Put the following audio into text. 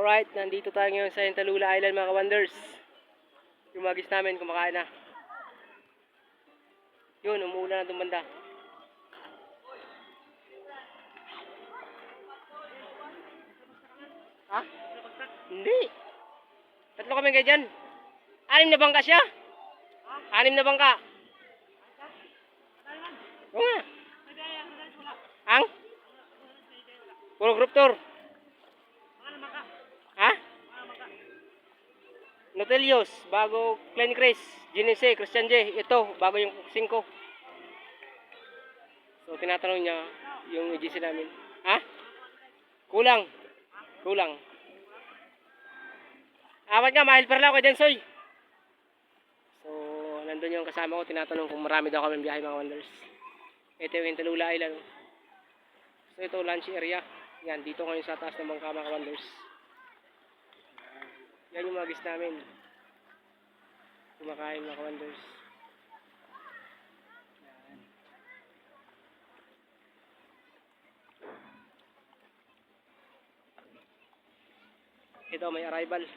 Alright, nandito tayo ngayon sa Talula Island mga ka-wonders. Yung magis namin kumakain na. Yun, umuulan na itong banda. Ha? Hindi. Tatlo kami kayo dyan. 6 na bangka siya? 6 na bangka. Oo nga. Ang? Puro group tour. Ha? Notelios, bago Glen Chris, Ginese, Christian J. Ito, bago yung 5. So, tinatanong niya yung GC namin. Ha? Kulang. Kulang. Apat nga, mahil per lang kay Densoy. So, nandun yung kasama ko, tinatanong kung marami daw kami biyahe mga wonders. Ito yung Talula Island. So, ito lunch area. Yan, dito ngayon sa taas ng bangka mga wonders. Yan yung magis namin. Kumakain mga wonders. Ito may arrival.